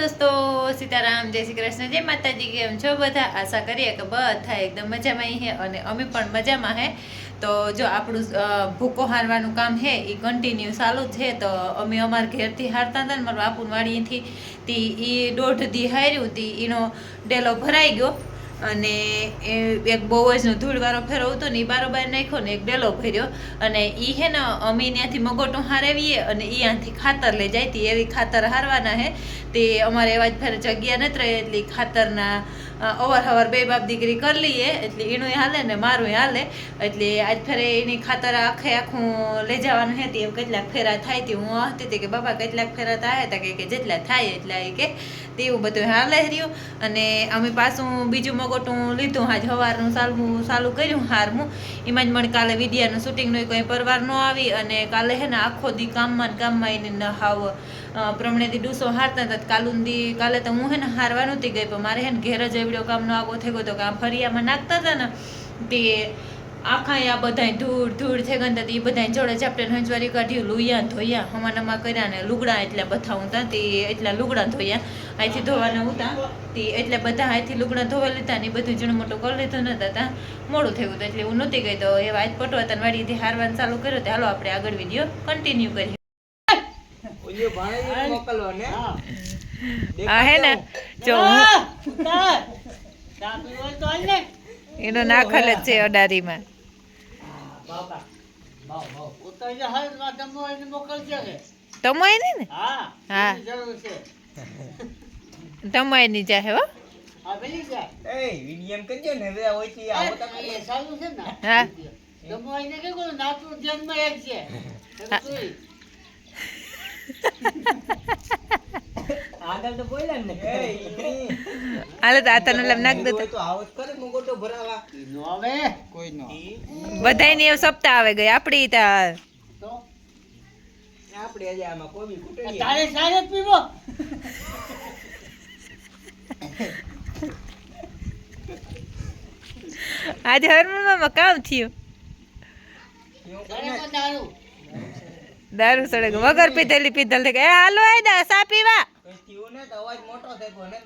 દોસ્તો, સીતારામ, જય શ્રી કૃષ્ણ, જય માતાજી. કેમ છો બધા? આશા કરીએ કે બધા એકદમ મજામાં હે અને અમે પણ મજામાં હે. તો જો આપણું ભૂકો હારવાનું કામ હે એ કન્ટિન્યુ ચાલુ છે. તો અમે અમારા ઘેરથી હારતા હતા ને મારા બાપુની વાડીથી તી એ 1.5 દી હાર્યું તી એનો ડેલો ભરાઈ ગયો અને એક બહુ જ ધૂળવાળો ફેરો હતો ને એ બારોબાર નાખ્યો ને એક ડેલો ભર્યો અને એ હે ને અમે ત્યાંથી મગોટો હારેવીએ અને એ ત્યાંથી ખાતર લઈ જાય તી એવી ખાતર હારવાના હે તે અમારે એવા જ ફેર જગ્યા નથી રહી એટલે ખાતરના અવાર હવાર બે બાપ દીકરી કરી લઈએ એટલે એનું હાલે ને મારું હાલે એટલે આજ ફેરે એની ખાતર આખું લઈ જવાનું હે તે કેટલાક ફેરા થાય તે હું હતી હતી કે બાપા કેટલાક ફેરા થાય હતા કે જેટલા થાય એટલા કે તેવું બધું હાલે રહ્યું અને અમે પાછું બીજું મગોટું લીધું આજ સવારનું ચાલુ કર્યું હારમું એમાં જ મને કાલે વિડિયાનું શૂટિંગનું કંઈ પરવાર ન આવી અને કાલે હે ને આખો દી કામમાં એને હાવ પ્રમણેથી ડૂસો હારતા હતા કાલે તો હું હે ને હારવા નહોતી ગઈ પણ મારે હે ને ઘેર જ એવડો કામનો આગો થઈ ગયો હતો કે આમ ફરિયામાં નાખતા હતા ને તે આખા આ બધા ધૂળ થઈ ગયા એ બધા જોડે ચાપટે હંજવારી કાઢ્યું લુયા ધોયા હમાનામાં કર્યા ને લુગડા એટલા બધા હતા તે એટલા લુગડા ધોયા અહીંથી ધોવાના હતા તે એટલે બધા અહીંથી લુગડા ધોવા લીધા ને એ બધું જણ મોટું કરી લીધું નતા ત્યાં મોડું થયું હતું એટલે હું નહોતી ગઈ તો એવા આજ પટવાતન વાડીથી હારવાનું ચાલુ કર્યો તો હાલો આપણે આગળ વિડીયો કન્ટિન્યુ કરીએ. હે ને જો એનો નાખલ જ છે અડારીમાં તમોય ને હા તમોય ની ચાહે હો આગળ તો બોલ્યા ને હાલે તો આતાનો લમ નાખ દે તો આવત કરે મગોટો ભરાવા નો આવે કોઈ નો બધાયની એ સપ્તાહ આવે ગઈ આપડી તા તો આપણે આજે આમાં કોઈ કુટણી તારે સારે પીવો આજે હરમનમાં કામ થયું દારૂ સડે વગર પીધેલ કે હાલો આયદા સા પીવા અવાજ મોટો થયો ને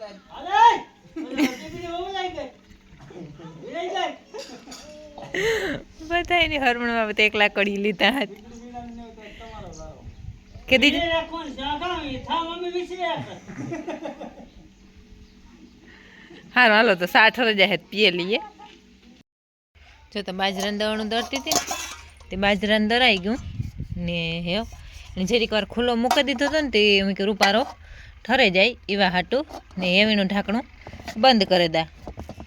બધા એની હરમણમાં એકલા કડી લીધા હતી કે દીદી હારું હાલો તો 60 રજા હે પીએ લઈએ. જો તો બાજરાનું દવણું દળતી હતી ને તે બાજરાનું દરાઈ ગયું ને હે જરીક વાર ખુલ્લો મૂકી દીધો હતો ને તે એમ કે રૂપારો ઠરે જાય એવા હાટું ને એવીનું ઢાંકણું બંધ કરી દા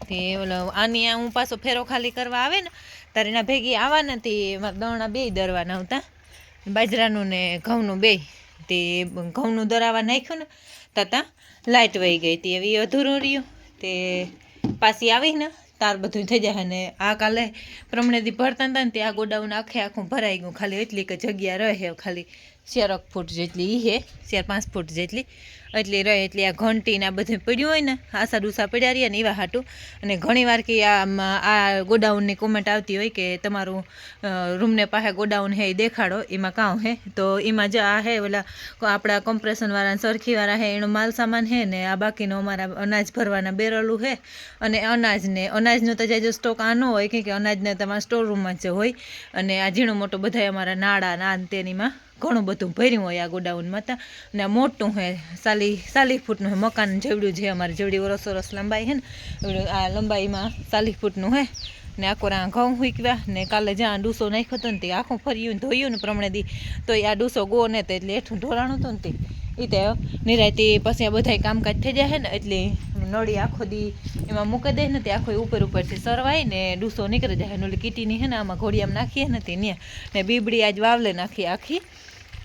તે ઓલો આની હું પાછો ફેરો ખાલી કરવા આવે ને તારે એના ભેગી આવવાના તે દવણા બે દરવાના હતા બાજરાનું ને ઘઉંનું બે તે ઘઉંનું દરાવા નાખ્યું ને ત્યાં લાઇટ વહી ગઈ હતી એવી અધૂરું રહ્યું તે પાછી આવી ને તાર બધું થઈ જાય ને આ કાલે પ્રમણેથી ભરતા હતા ને તે આ ગોડાઉન આખું ભરાઈ ગયું ખાલી એટલી કે જગ્યા રહે ખાલી 4 ફૂટ જેટલી એ હે 4-5 ફૂટ જેટલી એટલી રહે એટલે આ ઘંટીને આ બધું પડ્યું હોય ને આસા ડૂસા પડ્યા રહ્યા ને એવા હાટું અને ઘણીવાર કે આ ગોડાઉનની કોમેન્ટ આવતી હોય કે તમારું રૂમને પાસે ગોડાઉન હે એ દેખાડો એમાં કાં હે તો એમાં જ આ હે ઓલા આપણા કોમ્પ્રેશનવાળા સરખીવાળા હે એનો માલ સામાન હે ને આ બાકીનો અમારા અનાજ ભરવાના બેરલું હે અને અનાજનો તો જાજો સ્ટોક આ ન હોય કે અનાજને તમારા સ્ટોર રૂમમાં જ હોય અને આ ઝીણો મોટો બધા અમારા નાળા ના તેનીમાં ઘણું બધું ભર્યું હોય આ ગોડાઉનમાં હતા અને આ મોટું હે 40 ફૂટનું હે મકાન જેવડું છે અમારે જેવડી વરસ લંબાઈ હે ને આ લંબાઈમાં 40 ફૂટનું હે ને આખો ઘઉં હુંકવ્યા ને કાલે જ્યાં ડૂસો નાખ્યો હતો ને તે આખું ફર્યું ને ધોયું ને પ્રમાણે દી તો આ ડૂસો ગો ને તે એટલે હેઠું ઢોળાણું હતું ને તે તે નિરાયતી પછી આ બધા કામકાજ થઈ જાય ને એટલે નળી આખો દી એમાં મૂકી દે ને તે આખો ઉપરથી સરવાય ને ડૂસો નીકળી જાય ને ઓલી કીટીની હે ને આમાં ઘોડિયામાં નાખીએ ને તે ને બીબડી આજ વાવલે નાખી આખી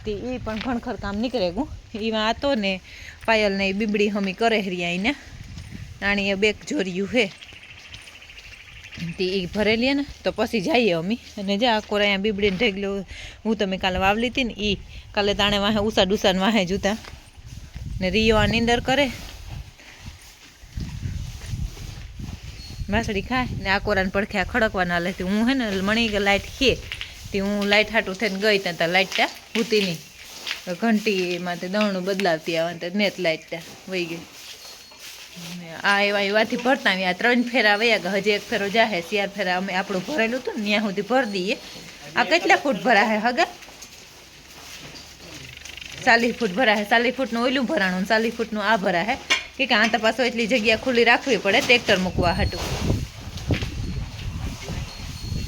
તે એ પણ ઘણખર કામ નીકળે ગયું એમાં આતો ને પાયલ ને બીબડી હમી કરે હરિયા એને નાની બેગ જોર્યું હે તે એ ભરેલી ને તો પછી જઈએ અમે અને જા કોર અહીંયા બીબડીને ઢેગલો હું તમે કાલે વાવલી હતી ને એ કાલે તાણે વાહે ઉષા ડુસાને વાહે જૂતા ને રિયો આ નીંદર કરે માસડી ખાય ને આ કોરાને પડખે ખડકવા ના લેતી હું હે ને મણી લાઇટ ખીએ તે હું લાઇટ હાટું થઈને ગઈ ત્યાં લાઇટ ત્યાં હુતી નહીં ઘંટીમાં તે દવણું બદલાવતી આવે ને નેત લાઈટ વહી ગઈ. આ એવા એવાથી ભરતા આ 3 ફેરા વયા ગયા, હજી 1 ફેરો જાહે. 4 ફેરા અમે આપણું ભરેલું હતું ને ત્યાં સુધી ભરી દઈએ. આ કેટલા ફૂટ ભરાશે હગા? 40 ફૂટ ભરાશે. 40 ફૂટનું ઓયલું ભરાણું, 40 ફૂટનું આ ભરાશે. કે આ તો પાછો એટલી જગ્યા ખુલ્લી રાખવી પડે ટ્રેક્ટર મૂકવા હાટું.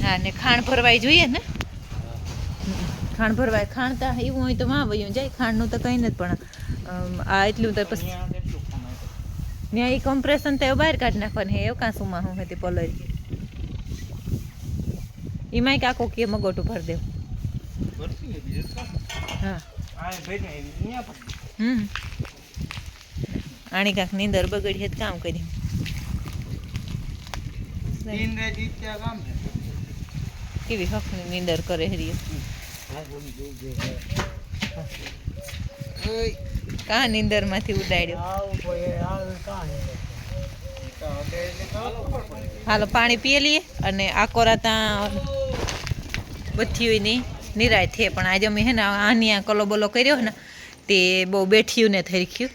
હા, ને ખાણ ભરવાય જોઈએ ને. ખાણ ભરવાય, ખાણ તો એવું હોય તો માં વયું જાય. ખાંડનું તો કંઈ નથી, પણ આ એટલું તો પછી ત્યાં એ કમ્પ્રેશન તો બહાર કાઢી નાખવાનું હે. એવું કાં સુમાં હું હતી પલરી એમાંય કાકો કે મગોટું ભરી દેવું. હા આણી કાંક નીંદર બગડી તો કામ કર્યું. કેવી હકની નીંદર કરે હરી. કાં નીંદર માંથી ઉડાડ્યો. હાલો પાણી પીએ લઈએ અને આ કોરા ત્યાં બથ્યું નહીં નિરાય થે. પણ આજે અમે હે ને આની આ કલો બોલો કર્યો ને તે બહુ બેઠ્યું ને થરખ્યું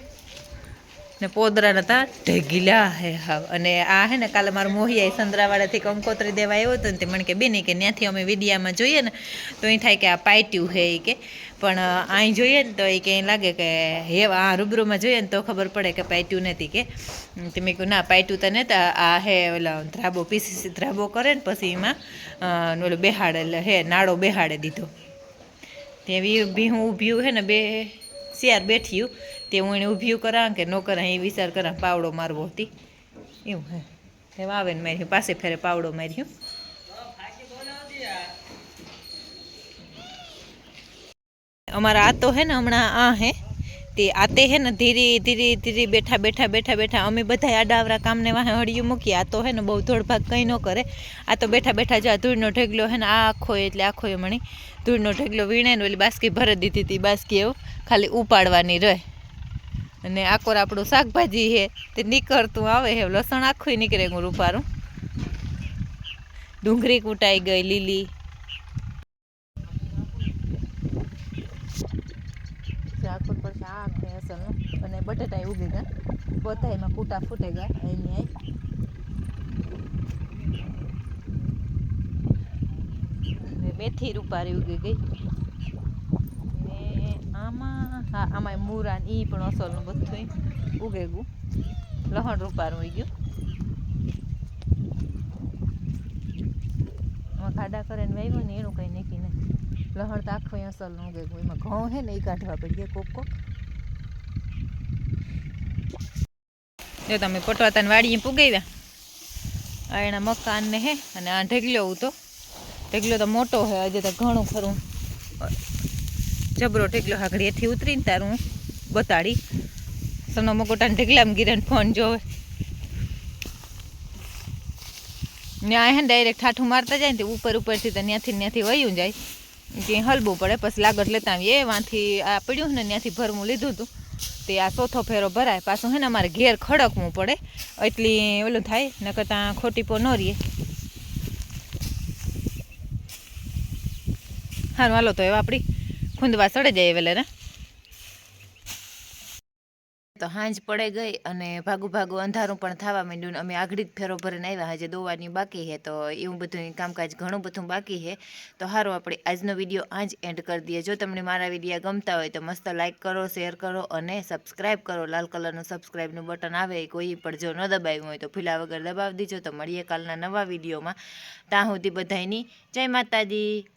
ને પોદરા નતા ઢગીલા હે હાવ. અને આ હે ને કાલે મારું મોહિયા સંદરાવાળાથી કંકોત્રી દેવા આવ્યો હતો ને તે મને કે બેની કે ત્યાંથી અમે વિડીયામાં જોઈએ ને તો એ થાય કે આ પાટ્યું હે એ કે, પણ અહીં જોઈએ ને તો એ કે લાગે કે હે આ રૂબરૂમાં જોઈએ ને તો ખબર પડે કે પાટ્યું નથી. કે મેં કહ્યું ના પાટ્યું તો નથી, આ હે ઓલા ધ્રાબો પીસીસી ધ્રાબો કરે ને પછી એમાં ઓલું બેહાડે હે નાળો બેહાડે દીધો. તેવી બી હું ઊભી હે ને 2 શિયાર બેઠ્યું તે હું એને ઊભી કરા કે ન કરા એ વિચાર કરા. પાવડો મારવો હતી એવું હે. એમાં આવે ને માર્યું પાસે ફેરે પાવડો માર્યું. અમારા આ તો હે ને હમણાં આ હે તે આતે હે ને ધીરે ધીરે ધીરે બેઠા બેઠા બેઠા બેઠા અમે બધા આડાવરા કામને વાહે હળિયું મૂકીએ. આ તો હે ને બહુ દોડભાગ કંઈ ન કરે. આ તો બેઠા બેઠા જો ધૂળનો ઢગલો હે ને આ આખો એટલે આખો એ મણી ધૂળનો ઢગલો વીણે ને ઓલી બાસ્કી ભરી દીધી હતી. બાસ્કી એવું ખાલી ઉપાડવાની રહે. અને આકોર આપણું શાકભાજી હે તે નીકળતું આવે હે. લસણ આખું નીકળે હું રૂપારું. ડુંગળી કૂટાઈ ગઈ લીલી. આખું પછી આખે અસલનું અને બટેટા ઉગી ગયા બધા એમાં કૂટા ફૂટે ગયા. એની મેથી રૂપારી ઉગી ગઈ ને આમાં હા આમાં મૂરા ને એ પણ અસલનું બધું ઉગે ગયું. લહણ રૂપારું ઉઈ ગયું. આમાં ખાડા કરે ને વાવ્યું ને એનું કંઈ નક્કી નહીં. લહણ તો આખું અસલનું ઉગે ગયું. એમાં ઘઉં હે ને એ કાઢવા પડી ગયા કોક. જો તમે પટવાતાને વાડીએ પુગાવ્યા એના મકાન ને હે અને આ ઢગલો તો ઢગલો તો મોટો હે. આજે તો ઘણું ખરું જબરો ઢગલો હાકડી એથી ઉતરીને તારું બતાડી સનો મકોટાને ઢગલામાં ગીરે ફોન જોવે ને આ હે ને ડાયરેક્ટ ઠાઠું મારતા જાય ને ઉપર ઉપરથી તો ત્યાંથી વયું જાય. ત્યાં હલવું પડે પછી લાગત લેતા આવીએ. વાંથી આ પડ્યું ને ત્યાંથી ભરવું લીધું હતું તે આ ચોથો ફેરો ભરાય. પાછું હે ને અમારે ઘેર ખડકવું પડે એટલી ઓલું થાય નકર ત્યાં ખોટી પો ન રહીએ. હારું હાલો તો એવા આપણી ખૂંદવા સડે જાય વેલે ને તો હાંજ પડે ગઈ અને ભાગું ભાગું અંધારું પણ થવા માંડ્યું ને અમે આગળ જ ફેરો ભરીને આવ્યા. હજી દોવાની બાકી છે તો એવું બધું કામકાજ ઘણું બધું બાકી છે. તો સારું આપણે આજનો વિડીયો આજ એન્ડ કરી દઈએ. જો તમને મારા વિડીયો ગમતા હોય તો મસ્ત લાઇક કરો, શેર કરો અને સબસ્ક્રાઈબ કરો. લાલ કલરનું સબસ્ક્રાઈબનું બટન આવે કોઈ પણ જો ન દબાવ્યું હોય તો ફીલા વગર દબાવી દીજો. તો મળીએ કાલના નવા વિડીયોમાં. ત્યાં સુધી બધાયની જય માતાજી.